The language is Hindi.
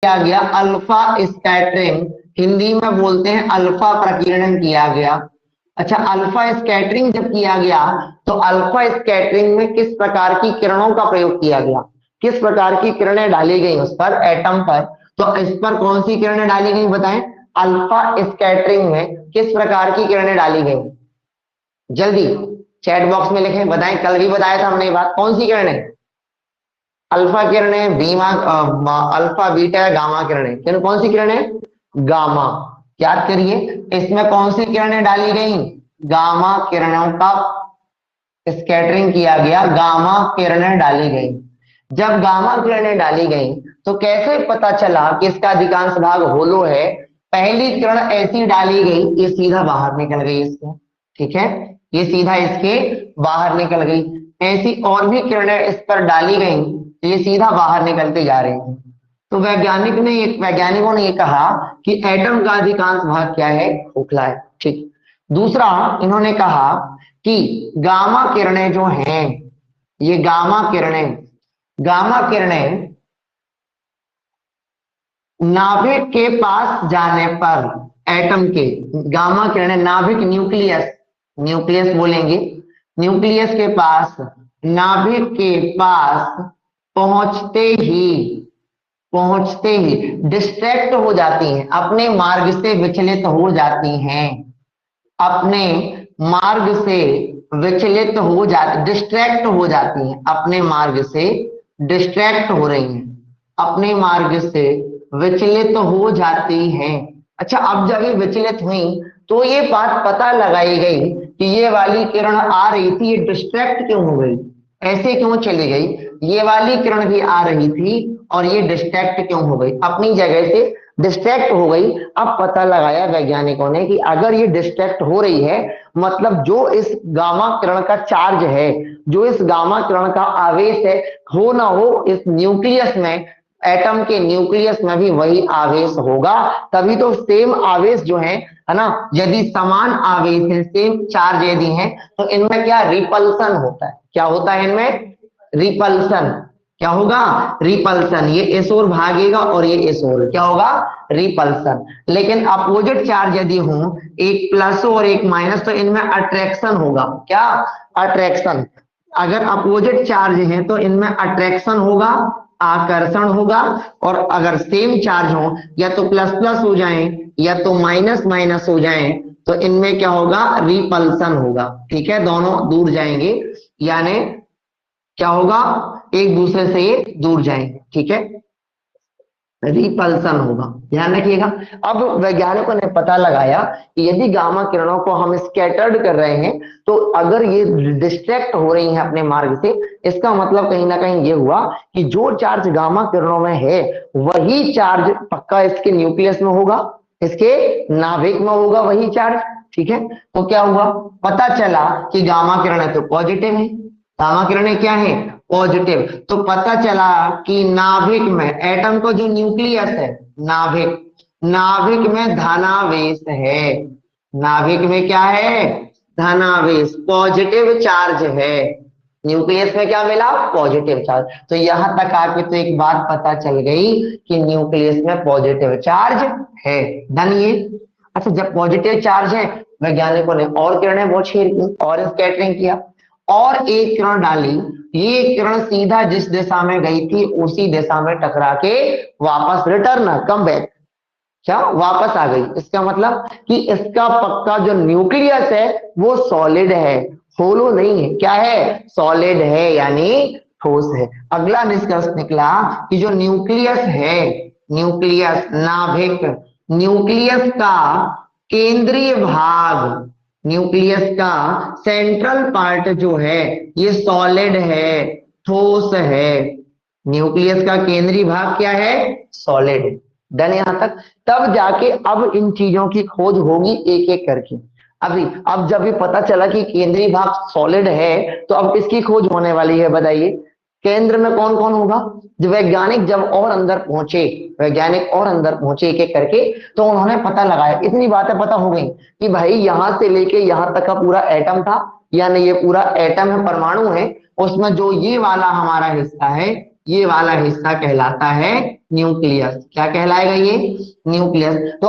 किया गया अल्फा स्कैटरिंग, हिंदी में बोलते हैं अल्फा प्रकीर्णन किया गया। अच्छा, अल्फा स्कैटरिंग जब किया गया तो अल्फा स्कैटरिंग में किस प्रकार की किरणों का प्रयोग किया गया, किस प्रकार की किरणें डाली गई उस पर, एटम पर, तो इस पर कौन सी किरणें डाली गई बताएं। अल्फा स्कैटरिंग में किस प्रकार की किरणें डाली गई, जल्दी चैट बॉक्स में लिखें, बताएं। कल भी बताया था हमने ये बात, कौन सी किरणें, अल्फा किरणें, बीमा, अल्फा बीटा गामा किरणें, कौन सी किरणें, गामा। याद करिए, इसमें कौन सी किरणें डाली गई, गामा किरणों का स्कैटरिंग किया गया, गामा किरणें डाली गई। जब गामा किरणें डाली गई तो कैसे पता चला कि इसका अधिकांश भाग होलो है। पहली किरण ऐसी डाली गई, ये सीधा बाहर निकल गई इसके, ठीक है, ये सीधा इसके बाहर निकल गई। ऐसी और भी किरणें इस पर डाली गई, ये सीधा बाहर निकलते जा रही हैं। तो वैज्ञानिकों ने ये कहा कि एटम का अधिकांश भाग क्या है, खोखला है। ठीक। दूसरा, इन्होंने कहा कि गामा किरणें जो हैं, ये गामा किरणें नाभिक के पास जाने पर, एटम के गामा किरणें नाभिक, न्यूक्लियस बोलेंगे, न्यूक्लियस के पास, नाभिक के पास पहुंचते ही डिस्ट्रैक्ट हो जाती हैं, अपने मार्ग से विचलित हो जाती हैं, अपने मार्ग से विचलित हो जाती, डिस्ट्रैक्ट हो जाती हैं, अपने मार्ग से डिस्ट्रैक्ट हो रही हैं, अपने मार्ग से विचलित हो जाती हैं। अच्छा, अब जब ये विचलित हुई तो ये बात पता लगाई गई कि ये वाली किरण आ रही थी, ये डिस्ट्रैक्ट क्यों हो गई, ऐसे क्यों चली गई, ये वाली किरण भी आ रही थी और ये डिस्ट्रैक्ट क्यों हो गई, अपनी जगह से डिस्ट्रैक्ट हो गई। अब पता लगाया वैज्ञानिकों ने कि अगर ये डिस्ट्रैक्ट हो रही है, मतलब जो इस गामा किरण का चार्ज है, जो इस गामा किरण का आवेश है, हो ना हो इस न्यूक्लियस में, एटम के न्यूक्लियस में भी वही आवेश होगा। तभी तो सेम आवेश जो है ना, यदि समान आवेश है, सेम चार्ज यदि है, तो इनमें क्या रिपल्सन होता है, क्या होता है इनमें, रिपल्सन। क्या होगा, रिपल्सन। ये इस ओर भागेगा और ये इस ओर, क्या होगा, रिपल्सन। लेकिन अपोजिट चार्ज यदि हो, एक प्लस और एक माइनस, तो इनमें अट्रैक्शन होगा, क्या, अट्रैक्शन। अगर अपोजिट चार्ज है तो इनमें अट्रैक्शन होगा, आकर्षण होगा। और अगर सेम चार्ज हो, या तो प्लस प्लस हो जाए या तो माइनस माइनस हो जाए, तो इनमें क्या होगा, रिपल्सन होगा। ठीक है, दोनों दूर जाएंगे, यानी क्या होगा, एक दूसरे से ये दूर जाएंगे। ठीक है, रिपल्सन होगा, ध्यान रखिएगा। अब वैज्ञानिकों ने पता लगाया कि यदि गामा किरणों को हम स्कैटर्ड कर रहे हैं, तो अगर ये डिस्ट्रैक्ट हो रही हैं अपने मार्ग से, इसका मतलब कहीं ना कहीं ये हुआ कि जो चार्ज गामा किरणों में है वही चार्ज पक्का इसके न्यूक्लियस में होगा, इसके नाभिक में होगा वही चार्ज। ठीक है, तो क्या हुआ, पता चला कि गामा किरणें तो पॉजिटिव है, गामा किरणें क्या है, पॉजिटिव। तो पता चला कि नाभिक में, एटम को जो न्यूक्लियस है, नाभिक में धनावेश है, नाभिक में क्या है, धनावेश, पॉजिटिव चार्ज है। न्यूक्लियस में क्या मिला, पॉजिटिव चार्ज। तो यहां तक आके तो एक बात पता चल गई कि न्यूक्लियस में पॉजिटिव चार्ज है। डन ये। अच्छा, जब पॉजिटिव चार्ज है, वैज्ञानिकों ने और किरणें वो छेड़ की और स्कैटरिंग किया, और एक किरण डाली, ये किरण सीधा जिस दिशा में गई थी उसी दिशा में टकरा के वापस रिटर्न, कम बैक, क्या वापस आ गई। इसका मतलब कि इसका पक्का जो न्यूक्लियस है वो सॉलिड है, होलो नहीं है, क्या है, सॉलिड है, यानी ठोस है। अगला निष्कर्ष निकला कि जो न्यूक्लियस है, न्यूक्लियस, नाभिक, न्यूक्लियस का केंद्रीय भाग, न्यूक्लियस का सेंट्रल पार्ट जो है ये सॉलिड है, ठोस है। न्यूक्लियस का केंद्रीय भाग क्या है, सॉलिड है। डन यहां तक। तब जाके अब इन चीजों की खोज होगी एक एक करके। अब जब भी पता चला कि केंद्रीय भाग सॉलिड है, तो अब किसकी खोज होने वाली है बताइए, केंद्र में कौन कौन होगा। जब वैज्ञानिक जब और अंदर पहुंचे, वैज्ञानिक और अंदर पहुंचे एक एक करके, तो उन्होंने पता लगाया, इतनी बातें पता हो गई कि भाई यहां से लेके यहां तक का पूरा एटम था, यानी ये पूरा एटम है, परमाणु है, उसमें जो ये वाला हमारा हिस्सा है, ये वाला हिस्सा कहलाता है न्यूक्लियस। क्या कहलाएगा ये? न्यूक्लियस। तो